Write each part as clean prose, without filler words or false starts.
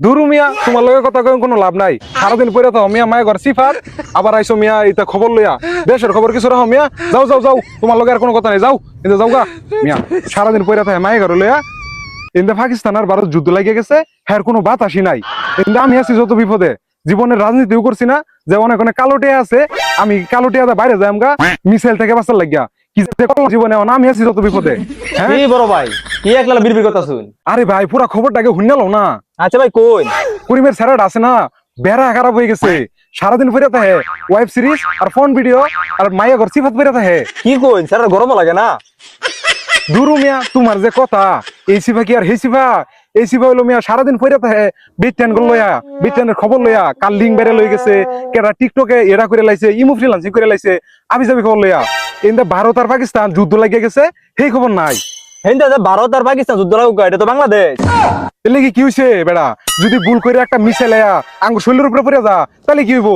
দুরু মিয়া তোমার লগে কথা কই কোনো লাভ নাই সারাদিন পরে তো মিয়া মায়ের ঘর সিফাত আবার আইসো মিয়া এটা খবর লইয়া দেশের খবর কিছু রাখো মিয়া যাও যাও যাও তোমার লগে আর কোনো কথা নাই যাও কিন্তু যাও গা মিয়া সারাদিন পরে তো মায়ের ঘর লইয়া কিন্তু পাকিস্তান আর ভারত যুদ্ধ লাগিয়ে গেছে হ্যাঁ কোনো বাতাসই নাই কিন্তু আমি আছি যত বিপদে জীবনের রাজনীতিও করছি না যে অনেক অনেক কালোটিয়া আছে আমি কালোটিয়া বাইরে যাই আমগা মিসাইল থেকে বাঁচার লাগিয়া কি যে করলাম জীবনে আমি আছি যত বিপদে হ্যাঁ কি বড় ভাই কি একলা বিড়বিড় কথা শুন। আরে ভাই পুরা খবরটাকে হুন্নালো না আচ্ছা ভাই কই করিমের স্যারাট আছে না বেড়া খারাপ হয়ে গেছে সারাদিন ফিরে থাকে ওয়েব সিরিজ আর ফোন ভিডিও আর মাইয়া ঘর সিফাত ফিরে থাকে কি কইন স্যার গরম লাগে না। দুরু মিয়া তোমার যে কথা এই সিফা কি আর হে সিফা এই সিফা হইলো মিয়া সারাদিন ফিরে থাকে বিটেন গুলো লইয়া বিটেনের খবর লইয়া কাল লিঙ্ক বেড়ে লই গেছে কেরা টিকটকে এরা করে লাইছে ইমো ফ্রিল্যান্সিং করে লাইছে আমি যাবি খবর লইয়া কিন্তু ভারত আর পাকিস্তান যুদ্ধ লাগিয়ে গেছে সেই খবর নাই। হেন্দা যে ভারত আর পাকিস্তান যুদ্ধ লাগুক এটা তো বাংলাদেশ। এলে কি হইছে বেড়া যদি ভুল করে একটা মিসাইল আয়া আঙ্গ শরীরের উপরে পড়ে যা তাহলে কি হইব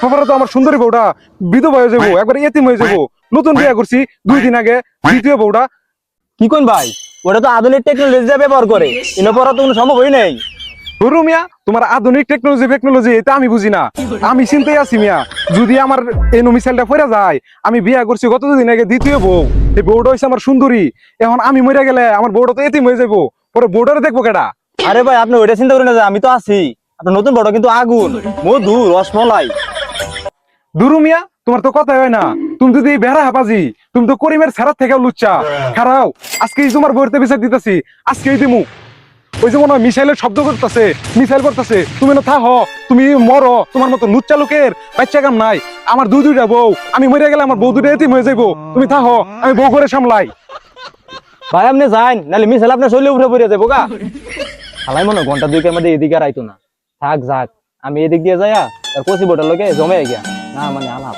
খবর তো আমার সুন্দরী বউটা বিধবা হয়ে যাবো একবার এতিম হয়ে যাবো নতুন বিয়া করছি 2 দিন আগে দ্বিতীয় বউটা কি কইন ভাই ওটা তো আধুনিক টেকনোলজি ব্যবহার করে ইনো পড়া তো কোনো সম্ভবই নেই। ধরু মিয়া তোমার আধুনিক টেকনোলজি এটা আমি বুঝি না আমি চিন্তাই আছি মিয়া যদি আমার এই মিসাইলটা পড়ে যায় আমি বিয়া করছি গত 2 দিন আগে দ্বিতীয় বউ এই বউটা হইছে আমার সুন্দরী এখন আমি মরে গেলে আমার বউটা তো এতিম হয়ে যাবো পরে বউটারে দেখবো কেডা। আরে ভাই আপনি ওইটা চিন্তা করেন না যে আমি তো আছি আপনার নতুন বড় কিন্তু আগুন মধু রসমলাই। দুরু মিয়া তোমার তো কথাই হয় না তুমি যদি বেড়া হাবাজি তুমি তো করিমের ছাড়ার থেকে লুচ্চা খারাও আজকে তোমার বইতে বিচার দিতেছি আজকেই দিমু ওই যে মনে হয় মিসাইলের শব্দ করতেছে মিসাইল করতেছে তুমি না থাহ তুমি মরো তোমার মতো লুচ্চা লোকের বাচ্চা কাম নাই আমার দুইটা বউ আমি মরে গেলে আমার বউ দুটো এতিম হয়ে যাইবো তুমি থাহ আমি বউ করে সামলাই। ভাই আপনি যান নাহলে মিসাইল আপনার শরীরে উঠে পড়ে যাবো গা খালাই মনে ঘন্টা 2 মধ্যে এদিকে আর আইতো না থাক যাক আমি এদিক দিয়ে যাইয়া তার কচি বোটার লোকে জমে গিয়া না মানে আলাপ।